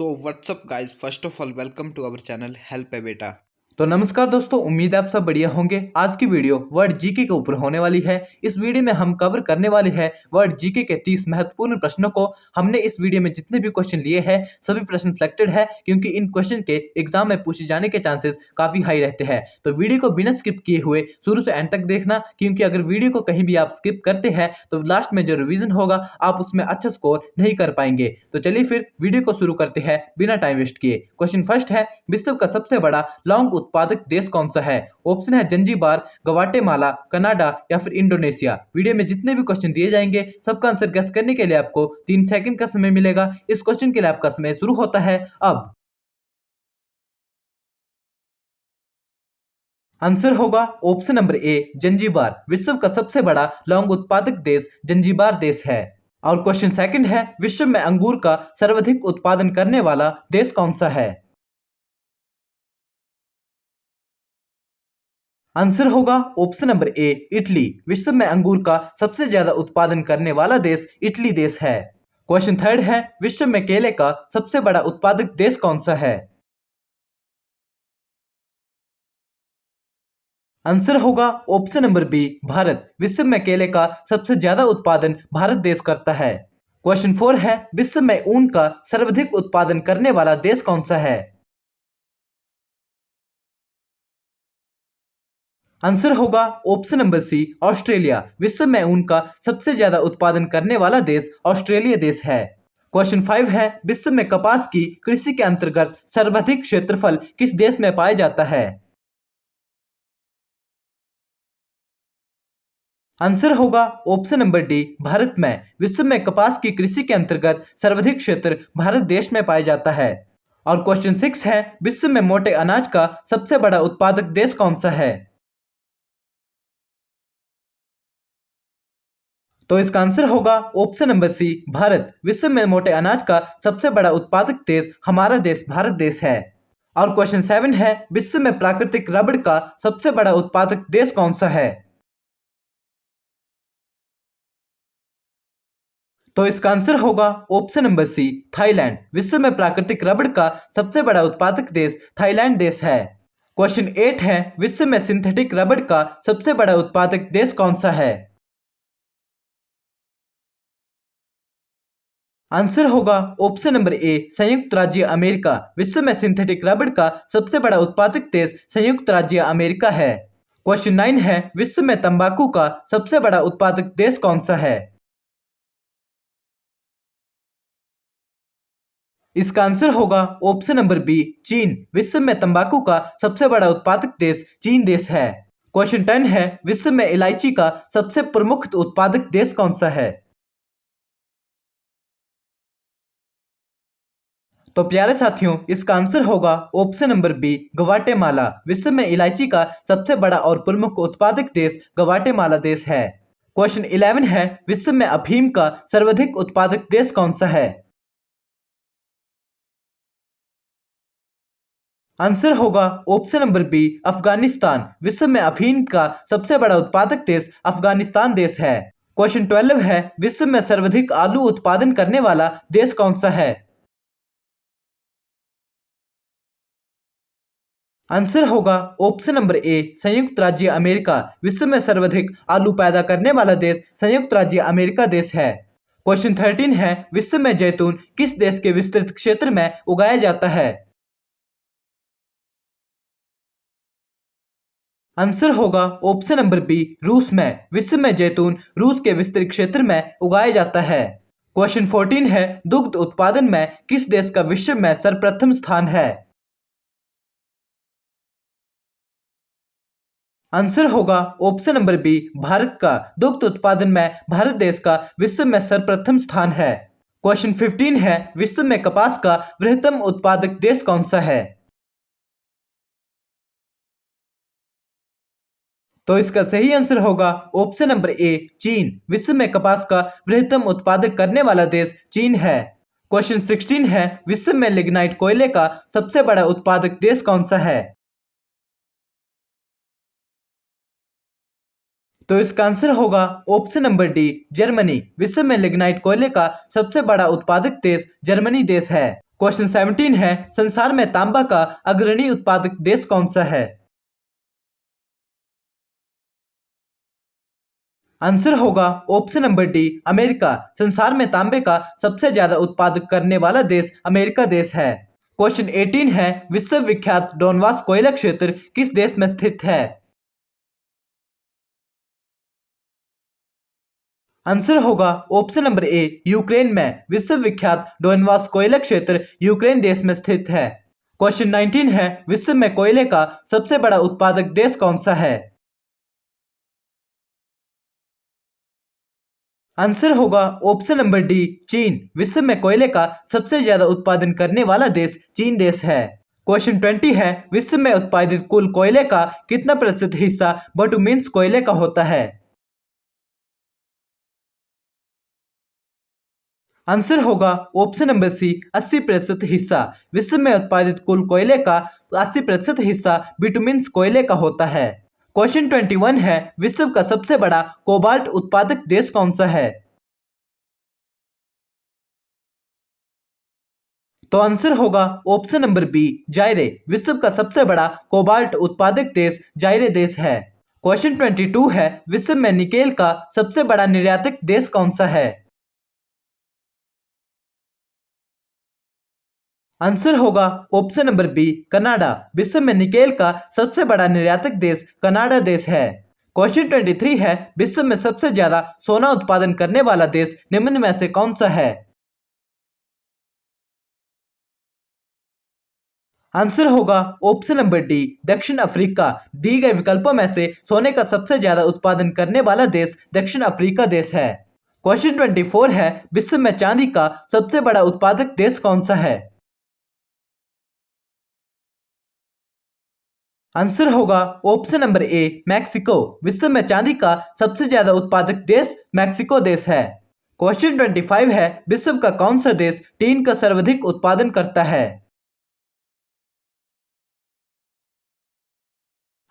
So what's up guys, first of all welcome to our channel Help a Beta। तो नमस्कार दोस्तों, उम्मीद है आप सब बढ़िया होंगे। आज की वीडियो वर्ड जीके के ऊपर होने वाली है। इस वीडियो में हम कवर करने वाले हैं वर्ड जीके के 30 महत्वपूर्ण प्रश्नों को। हमने इस वीडियो में जितने भी क्वेश्चन लिए हैं सभी प्रश्न सिलेक्टेड है, क्योंकि इन क्वेश्चन के एग्जाम में पूछे जाने के चांसेस काफी हाई रहते हैं। तो वीडियो को बिना स्किप किए हुए शुरू से एंड तक देखना, क्योंकि अगर वीडियो को कहीं भी आप स्किप करते हैं तो लास्ट में जो रिविजन होगा आप उसमें अच्छा स्कोर नहीं कर पाएंगे। तो चलिए फिर वीडियो को शुरू करते हैं बिना टाइम वेस्ट किए। क्वेश्चन फर्स्ट है, विश्व का सबसे बड़ा लौंग उत्पादक देश कौन सा है? ऑप्शन है जंजीबार, ग्वाटेमाला, कनाडा या फिर इंडोनेशिया। वीडियो में जितने भी क्वेश्चन दिए जाएंगे सबका आंसर गेस करने के लिए आपको 3 सेकंड का समय मिलेगा। इस क्वेश्चन के लिए आपका समय शुरू होता है अब। आंसर होगा ऑप्शन नंबर ए जंजीबार। विश्व का सबसे बड़ा लौंग उत्पादक देश जंजीबार देश है। और क्वेश्चन सेकंड है, विश्व में अंगूर का सर्वाधिक उत्पादन करने वाला देश कौन सा है? आंसर होगा ऑप्शन नंबर ए इटली। विश्व में अंगूर का सबसे ज्यादा उत्पादन करने वाला देश इटली देश है। क्वेश्चन थर्ड है, विश्व में केले का सबसे बड़ा उत्पादक देश कौन सा है? आंसर होगा ऑप्शन नंबर बी भारत। विश्व में केले का सबसे ज्यादा उत्पादन भारत देश करता है। क्वेश्चन 4 है, विश्व में ऊन का सर्वाधिक उत्पादन करने वाला देश कौन सा है? आंसर होगा ऑप्शन नंबर सी ऑस्ट्रेलिया। विश्व में ऊन का सबसे ज्यादा उत्पादन करने वाला देश ऑस्ट्रेलिया देश है। क्वेश्चन 5 है, विश्व में कपास की कृषि के अंतर्गत सर्वाधिक क्षेत्रफल किस देश में पाया जाता है? आंसर होगा ऑप्शन नंबर डी भारत में। विश्व में कपास की कृषि के अंतर्गत सर्वाधिक क्षेत्र भारत देश में पाया जाता है। और क्वेश्चन 6 है, विश्व में मोटे अनाज का सबसे बड़ा उत्पादक देश कौन सा है? तो इसका आंसर होगा ऑप्शन नंबर सी भारत। विश्व में मोटे अनाज का सबसे बड़ा उत्पादक देश हमारा देश भारत देश है। और क्वेश्चन 7 है, विश्व में प्राकृतिक रबड़ का सबसे बड़ा उत्पादक देश कौन सा है? तो इसका आंसर होगा ऑप्शन नंबर सी थाईलैंड। विश्व में प्राकृतिक रबड़ का सबसे बड़ा उत्पादक देश थाईलैंड देश है। क्वेश्चन 8 है, विश्व में सिंथेटिक रबड़ का सबसे बड़ा उत्पादक देश कौन सा है? आंसर होगा ऑप्शन नंबर ए संयुक्त राज्य अमेरिका। विश्व में सिंथेटिक रबड़ का सबसे बड़ा उत्पादक देश संयुक्त राज्य अमेरिका है। क्वेश्चन 9 है, विश्व में तंबाकू का सबसे बड़ा उत्पादक देश कौन सा है? इसका आंसर होगा ऑप्शन नंबर बी चीन। विश्व में तंबाकू का सबसे बड़ा उत्पादक देश चीन देश है। क्वेश्चन 10 है, विश्व में इलायची का सबसे प्रमुख उत्पादक देश कौन सा है? तो प्यारे साथियों, इसका आंसर होगा ऑप्शन नंबर बी ग्वाटेमाला। विश्व में इलायची का सबसे बड़ा और प्रमुख उत्पादक देश ग्वाटेमाला देश है। क्वेश्चन 11 है, विश्व में अफीम का सर्वाधिक उत्पादक देश कौन सा है? आंसर होगा ऑप्शन नंबर बी अफगानिस्तान। विश्व में अफीम का सबसे बड़ा उत्पादक देश अफगानिस्तान देश है। क्वेश्चन 12 है, विश्व में सर्वाधिक आलू उत्पादन करने वाला देश कौन सा है? आंसर होगा ऑप्शन नंबर ए संयुक्त राज्य अमेरिका। विश्व में सर्वाधिक आलू पैदा करने वाला देश संयुक्त राज्य अमेरिका देश है। क्वेश्चन 13 है, विश्व में जैतून किस देश के विस्तृत क्षेत्र में उगाया जाता है? आंसर होगा ऑप्शन नंबर बी रूस में। विश्व में जैतून रूस के विस्तृत क्षेत्र में उगाया जाता है। क्वेश्चन 14 है, दुग्ध उत्पादन में किस देश का विश्व में सर्वप्रथम स्थान है? आंसर होगा ऑप्शन नंबर बी भारत का। दुग्ध उत्पादन में भारत देश का विश्व में सर्वप्रथम स्थान है। क्वेश्चन 15 है, विश्व में कपास का बृहत्तम उत्पादक देश कौन सा है? तो इसका सही आंसर होगा ऑप्शन नंबर ए चीन। विश्व में कपास का बृहत्तम उत्पादक करने वाला देश चीन है। क्वेश्चन 16 है, विश्व में लिग्नाइट कोयले का सबसे बड़ा उत्पादक देश कौन सा है? तो इसका आंसर होगा ऑप्शन नंबर डी जर्मनी। विश्व में लिग्नाइट कोयले का सबसे बड़ा उत्पादक देश जर्मनी देश है। क्वेश्चन 17 है, संसार में तांबा का अग्रणी उत्पादक देश कौन सा है? आंसर होगा ऑप्शन नंबर डी, अमेरिका। संसार में तांबे का सबसे ज्यादा उत्पादन करने वाला देश अमेरिका देश है। क्वेश्चन 18 है, विश्व विख्यात डॉनबास कोयला क्षेत्र किस देश में स्थित है? आंसर होगा ऑप्शन नंबर ए, यूक्रेन में। विश्व विख्यात डॉनबास कोयला क्षेत्र यूक्रेन देश में स्थित है। क्वेश्चन 19 है, विश्व में कोयले का सबसे बड़ा उत्पादक देश कौन सा है? आंसर होगा ऑप्शन नंबर डी, चीन। विश्व में कोयले का सबसे ज्यादा उत्पादन करने वाला देश चीन देश है। क्वेश्चन 20 है, विश्व में उत्पादित कुल कोयले का कितना प्रतिशत हिस्सा बटुमिन्स कोयले का होता है? आंसर होगा ऑप्शन नंबर सी, 80% हिस्सा। विश्व में उत्पादित कुल कोयले का 80% हिस्सा बिटुमिन्स कोयले का होता है। क्वेश्चन 21 है, विश्व का सबसे बड़ा कोबाल्ट उत्पादक देश कौन सा है? तो आंसर होगा ऑप्शन नंबर बी, जायरे। विश्व का सबसे बड़ा कोबाल्ट उत्पादक देश जायरे देश है। क्वेश्चन 22 है, विश्व में निकेल का सबसे बड़ा निर्यातक देश कौन सा है? आंसर होगा ऑप्शन नंबर बी, कनाडा। विश्व में निकेल का सबसे बड़ा निर्यातक देश कनाडा देश है। क्वेश्चन 23 है, विश्व में सबसे ज्यादा सोना उत्पादन करने वाला देश निम्न में से कौन सा है? आंसर होगा ऑप्शन नंबर डी, दक्षिण अफ्रीका। दी गए विकल्पों में से सोने का सबसे ज्यादा उत्पादन करने वाला देश दक्षिण अफ्रीका देश है। क्वेश्चन 24 है, विश्व में चांदी का सबसे बड़ा उत्पादक देश कौन सा है? आंसर होगा ऑप्शन नंबर ए, मैक्सिको। विश्व में चांदी का सबसे ज्यादा उत्पादक देश मैक्सिको देश है। क्वेश्चन 25 है, विश्व का कौन सा देश टीन का सर्वाधिक उत्पादन करता है?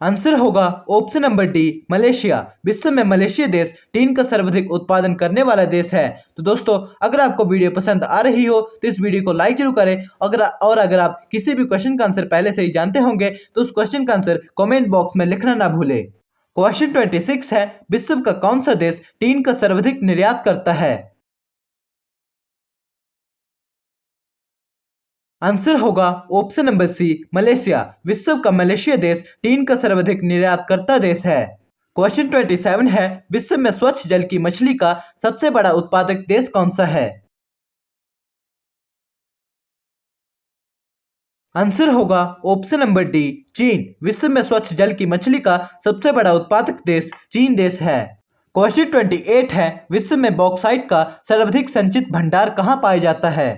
आंसर होगा ऑप्शन नंबर डी, मलेशिया। विश्व में मलेशिया देश टीन का सर्वाधिक उत्पादन करने वाला देश है। तो दोस्तों, अगर आपको वीडियो पसंद आ रही हो तो इस वीडियो को लाइक जरूर करें। अगर आप किसी भी क्वेश्चन का आंसर पहले से ही जानते होंगे तो उस क्वेश्चन का आंसर कमेंट बॉक्स में लिखना ना भूलें। क्वेश्चन 26 है, विश्व का कौन सा देश टीन का सर्वाधिक निर्यात करता है? आंसर होगा ऑप्शन नंबर सी, मलेशिया। विश्व का मलेशिया देश टीन का सर्वाधिक निर्यात करता देश है। क्वेश्चन 27 है, विश्व में स्वच्छ जल की मछली का सबसे बड़ा उत्पादक देश कौन सा है? आंसर होगा ऑप्शन नंबर डी, चीन। विश्व में स्वच्छ जल की मछली का सबसे बड़ा उत्पादक देश चीन देश है। क्वेश्चन 28 है, विश्व में बॉक्साइट का सर्वाधिक संचित भंडार कहाँ पाया जाता है?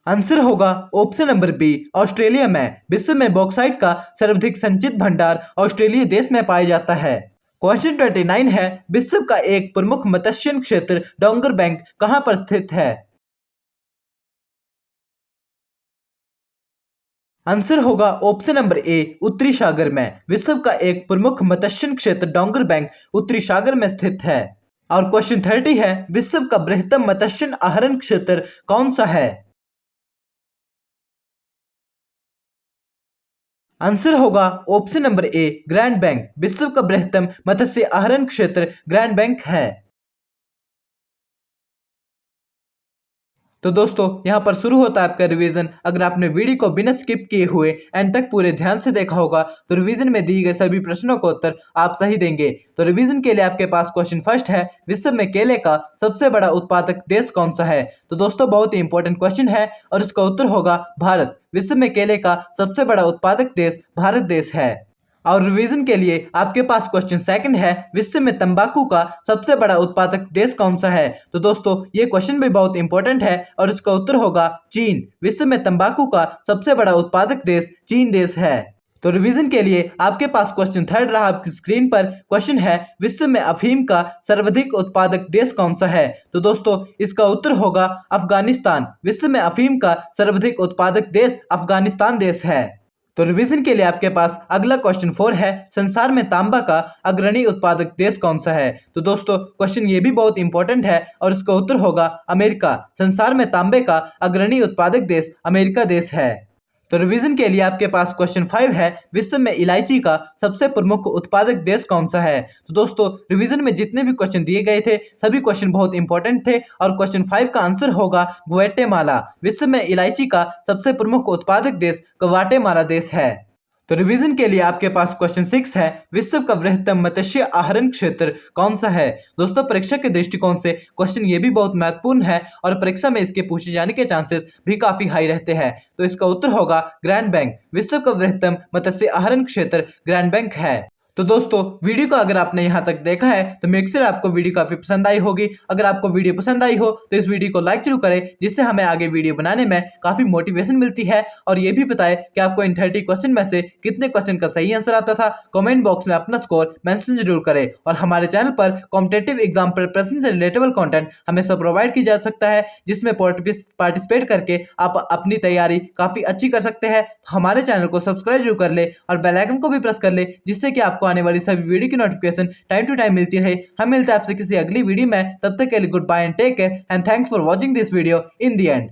आंसर होगा ऑप्शन नंबर बी, ऑस्ट्रेलिया में। विश्व में बॉक्साइट का सर्वाधिक संचित भंडार ऑस्ट्रेलिया देश में पाया जाता है। क्वेश्चन 29 है, विश्व का एक प्रमुख मत्स्य क्षेत्र डोंगर बैंक कहाँ पर स्थित है? आंसर होगा ऑप्शन नंबर ए, उत्तरी सागर में। विश्व का एक प्रमुख मत्स्य क्षेत्र डोंगर बैंक उत्तरी सागर में स्थित है। और क्वेश्चन 30 है, विश्व का बृहत्तम मत्स्य आहरण क्षेत्र कौन सा है? आंसर होगा option number A, grand bank. विश्व का बृहत्तम मत्स्य आहरण क्षेत्र ग्रैंड बैंक है। तो दोस्तों, यहाँ पर शुरू होता है आपका रिवीजन। अगर आपने वीडियो को बिना स्किप किए हुए एंड तक पूरे ध्यान से देखा होगा तो रिवीजन में दिए गए सभी प्रश्नों का उत्तर आप सही देंगे। तो रिवीजन के लिए आपके पास क्वेश्चन फर्स्ट है, विश्व में केले का सबसे बड़ा उत्पादक देश कौन सा है? तो दोस्तों, बहुत ही इंपॉर्टेंट क्वेश्चन है और इसका उत्तर होगा भारत। विश्व में केले का सबसे बड़ा उत्पादक देश भारत देश है। और रिवीजन के लिए आपके पास क्वेश्चन सेकंड है, विश्व में तंबाकू का सबसे बड़ा उत्पादक देश कौन सा है? तो दोस्तों, ये क्वेश्चन भी बहुत इंपॉर्टेंट है और इसका उत्तर होगा चीन। विश्व में तंबाकू का सबसे बड़ा उत्पादक देश चीन देश है। तो रिवीजन के लिए आपके पास क्वेश्चन थर्ड रहा आपकी स्क्रीन पर। क्वेश्चन है, विश्व में अफीम का सर्वाधिक उत्पादक देश कौन सा है? तो दोस्तों, इसका उत्तर होगा अफगानिस्तान। विश्व में अफीम का सर्वाधिक उत्पादक देश अफगानिस्तान देश है। तो रिवीजन के लिए आपके पास अगला क्वेश्चन 4 है, संसार में तांबा का अग्रणी उत्पादक देश कौन सा है। तो दोस्तों क्वेश्चन ये भी बहुत इंपॉर्टेंट है और इसका उत्तर होगा अमेरिका। संसार में तांबे का अग्रणी उत्पादक देश अमेरिका देश है। तो रिवीजन के लिए आपके पास क्वेश्चन 5 है, विश्व में इलायची का सबसे प्रमुख उत्पादक देश कौन सा है। तो दोस्तों रिवीजन में जितने भी क्वेश्चन दिए गए थे सभी क्वेश्चन बहुत इंपॉर्टेंट थे और क्वेश्चन 5 का आंसर होगा ग्वाटेमाला। विश्व में इलायची का सबसे प्रमुख उत्पादक देश ग्वाटेमाला देश है। तो रिवीजन के लिए आपके पास क्वेश्चन 6 है, विश्व का वृहत्तम मत्स्य आहरण क्षेत्र कौन सा है। दोस्तों परीक्षा के दृष्टिकोण से क्वेश्चन ये भी बहुत महत्वपूर्ण है और परीक्षा में इसके पूछे जाने के चांसेस भी काफी हाई रहते हैं। तो इसका उत्तर होगा ग्रैंड बैंक। विश्व का वृहत्तम मत्स्य आहरण क्षेत्र ग्रैंड बैंक है। तो दोस्तों वीडियो को अगर आपने यहाँ तक देखा है तो मेक श्योर आपको वीडियो काफी पसंद आई होगी। अगर आपको वीडियो पसंद आई हो तो इस वीडियो को लाइक जरूर करें, जिससे हमें आगे वीडियो बनाने में काफी मोटिवेशन मिलती है। और ये भी बताएं कि आपको इन 30 क्वेश्चन में से कितने क्वेश्चन का सही आंसर आता था। कमेंट बॉक्स में अपना स्कोर मेंशन जरूर करें। और हमारे चैनल पर कॉम्पिटिटिव एग्जाम प्रिपरेशन से रिलेटेबल कंटेंट हमेशा प्रोवाइड की जा सकता है, जिसमें पार्टिसिपेट करके आप अपनी तैयारी काफी अच्छी कर सकते हैं। हमारे चैनल को सब्सक्राइब जरूर कर ले और बेल आइकन को भी प्रेस कर ले, जिससे कि आपको आने वाली सभी वीडियो की नोटिफिकेशन टाइम टू टाइम मिलती रहे। हम मिलते हैं आपसे किसी अगली वीडियो में, तब तक के लिए goodbye and take care and thanks for watching this video in the and.